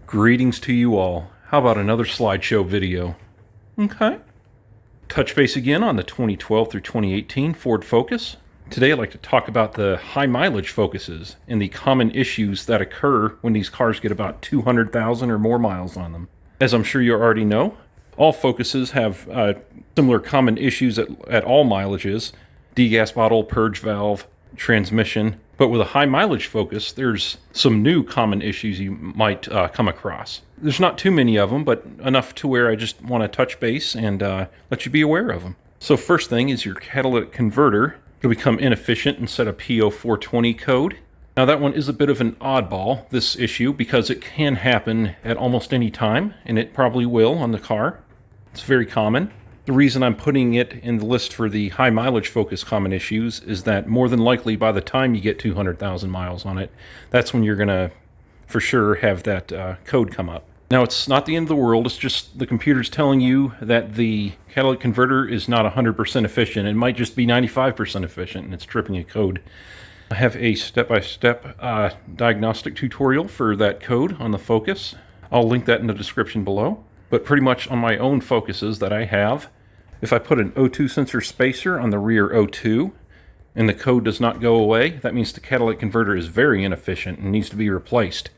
Greetings to you all. How about another slideshow video? Okay. Touch base again on the 2012 through 2018 Ford Focus. Today I'd like to talk about the high mileage Focuses and the common issues that occur when these cars get about 200,000 or more miles on them. As I'm sure you already know, all Focuses have similar common issues at all mileages: degas bottle, purge valve, transmission. But with a high mileage Focus, there's some new common issues you might come across. There's not too many of them, but enough to where I just want to touch base and let you be aware of them. So first thing is your catalytic converter will become inefficient and set a P0420 code. Now that one is a bit of an oddball, this issue, because it can happen at almost any time, and it probably will on the car. It's very common. The reason I'm putting it in the list for the high mileage Focus common issues is that more than likely by the time you get 200,000 miles on it, that's when you're going to for sure have that code come up. Now, it's not the end of the world. It's just the computer's telling you that the catalytic converter is not 100% efficient. It might just be 95% efficient, and it's tripping a code. I have a step-by-step diagnostic tutorial for that code on the Focus. I'll link that in the description below. But pretty much on my own Focuses that I have, if I put an O2 sensor spacer on the rear O2 and the code does not go away, that means the catalytic converter is very inefficient and needs to be replaced.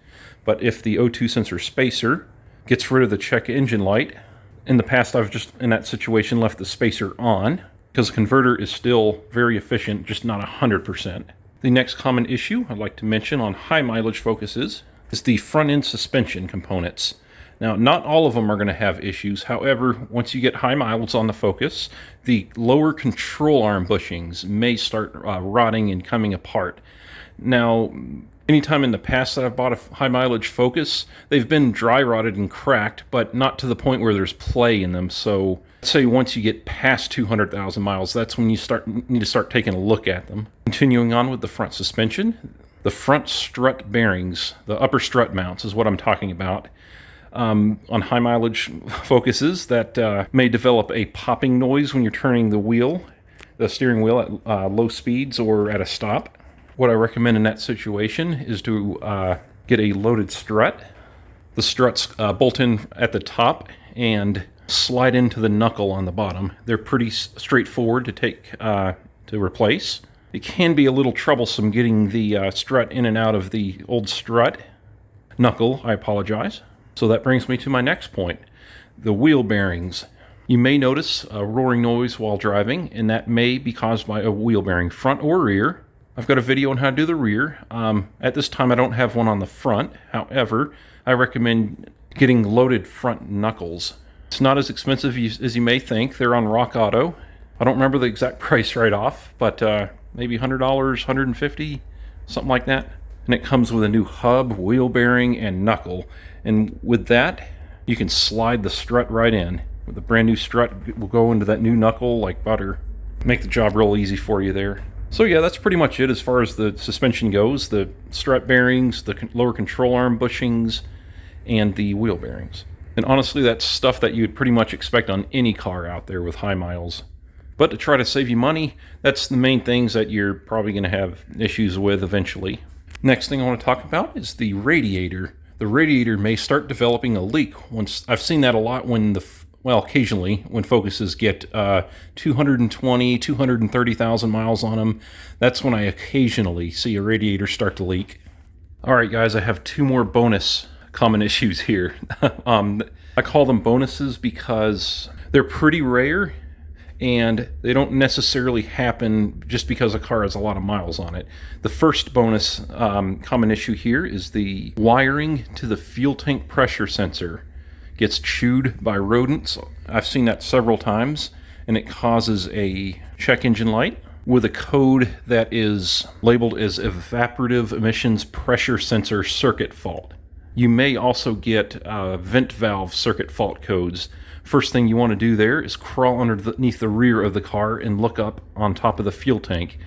But if the O2 sensor spacer gets rid of the check engine light, in the past I've just in that situation left the spacer on because the converter is still very efficient, just not 100%. The next common issue I'd like to mention on high mileage Focuses is the front end suspension components. Now, not all of them are going to have issues. However, once you get high miles on the Focus, the lower control arm bushings may start rotting and coming apart. Now, anytime in the past that I've bought a high mileage Focus, they've been dry rotted and cracked, but not to the point where there's play in them. So, let's say once you get past 200,000 miles, that's when you need to start taking a look at them. Continuing on with the front suspension, the front strut bearings, the upper strut mounts is what I'm talking about. On high mileage Focuses that may develop a popping noise when you're turning the steering wheel at low speeds or at a stop. What I recommend in that situation is to get a loaded strut. The struts bolt in at the top and slide into the knuckle on the bottom. They're pretty straightforward to take to replace. It can be a little troublesome getting the strut in and out of the old strut knuckle. I apologize. So that brings me to my next point, the wheel bearings. You may notice a roaring noise while driving, and that may be caused by a wheel bearing, front or rear. I've got a video on how to do the rear. At this time, I don't have one on the front. However, I recommend getting loaded front knuckles. It's not as expensive as you may think. They're on Rock Auto. I don't remember the exact price right off, but maybe $100, $150, something like that. And it comes with a new hub, wheel bearing, and knuckle. And with that, you can slide the strut right in. With a brand new strut, will go into that new knuckle like butter. Make the job real easy for you there. So yeah, that's pretty much it as far as the suspension goes. The strut bearings, the lower control arm bushings, and the wheel bearings. And honestly, that's stuff that you'd pretty much expect on any car out there with high miles. But to try to save you money, that's the main things that you're probably going to have issues with eventually. Next thing I want to talk about is the radiator. The radiator may start developing a leak. I've seen that a lot when occasionally when Focuses get 220, 230,000 miles on them. That's when I occasionally see a radiator start to leak. All right, guys, I have two more bonus common issues here. I call them bonuses because they're pretty rare, and they don't necessarily happen just because a car has a lot of miles on it. The first bonus common issue here is the wiring to the fuel tank pressure sensor gets chewed by rodents. I've seen that several times, and it causes a check engine light with a code that is labeled as evaporative emissions pressure sensor circuit fault. You may also get vent valve circuit fault codes. First thing you want to do there is crawl underneath the rear of the car and look up on top of the fuel tank.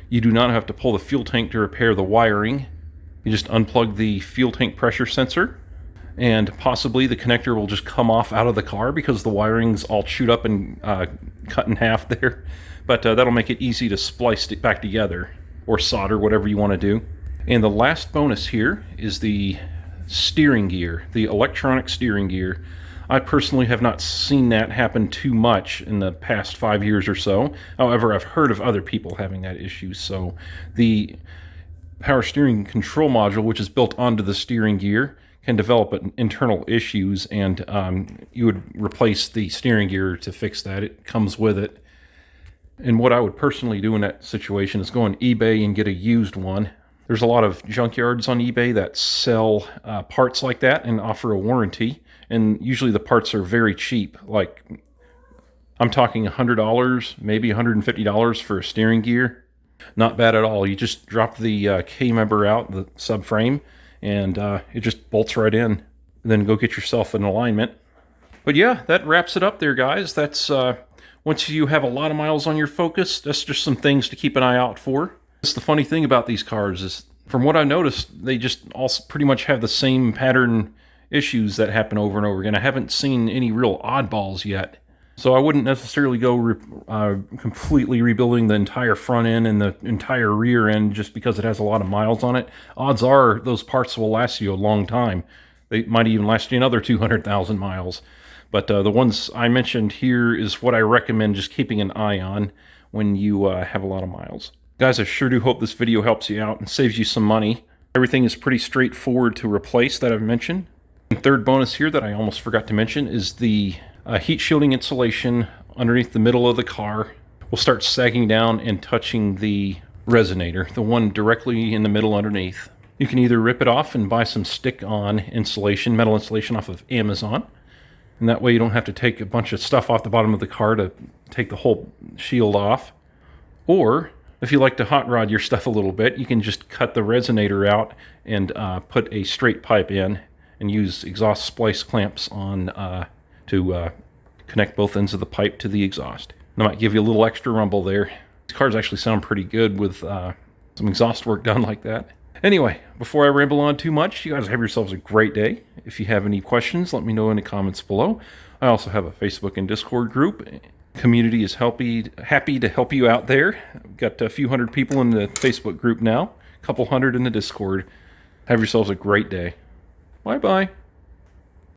You do not have to pull the fuel tank to repair the wiring. You just unplug the fuel tank pressure sensor, and possibly the connector will just come off out of the car because the wiring's all chewed up and cut in half there. But that'll make it easy to splice it back together or solder, whatever you want to do. And the last bonus here is the steering gear, the electronic steering gear. I personally have not seen that happen too much in the past 5 years or so. However, I've heard of other people having that issue. So the power steering control module, which is built onto the steering gear, can develop internal issues, and you would replace the steering gear to fix that. It comes with it. And what I would personally do in that situation is go on eBay and get a used one. There's a lot of junkyards on eBay that sell parts like that and offer a warranty. And usually the parts are very cheap. Like, I'm talking $100, maybe $150 for a steering gear. Not bad at all. You just drop the K-member out, the subframe, and it just bolts right in. Then go get yourself an alignment. But yeah, that wraps it up there, guys. That's once you have a lot of miles on your Focus, that's just some things to keep an eye out for. That's the funny thing about these cars is, from what I noticed, they just all pretty much have the same pattern issues that happen over and over again. I haven't seen any real oddballs yet. So I wouldn't necessarily go completely rebuilding the entire front end and the entire rear end just because it has a lot of miles on it. Odds are those parts will last you a long time. They might even last you another 200,000 miles. But the ones I mentioned here is what I recommend just keeping an eye on when you have a lot of miles. Guys, I sure do hope this video helps you out and saves you some money. Everything is pretty straightforward to replace that I've mentioned. And third bonus here that I almost forgot to mention is the heat shielding insulation underneath the middle of the car will start sagging down and touching the resonator, the one directly in the middle underneath. You can either rip it off and buy some stick-on insulation, metal insulation off of Amazon, and that way you don't have to take a bunch of stuff off the bottom of the car to take the whole shield off. Or if you like to hot rod your stuff a little bit, you can just cut the resonator out and put a straight pipe in and use exhaust splice clamps on to connect both ends of the pipe to the exhaust. That might give you a little extra rumble there. These cars actually sound pretty good with some exhaust work done like that. Anyway, before I ramble on too much, you guys have yourselves a great day. If you have any questions, let me know in the comments below. I also have a Facebook and Discord group. Community is happy to help you out there. I've got a few hundred people in the Facebook group now, a couple hundred in the Discord. Have yourselves a great day. Bye-bye.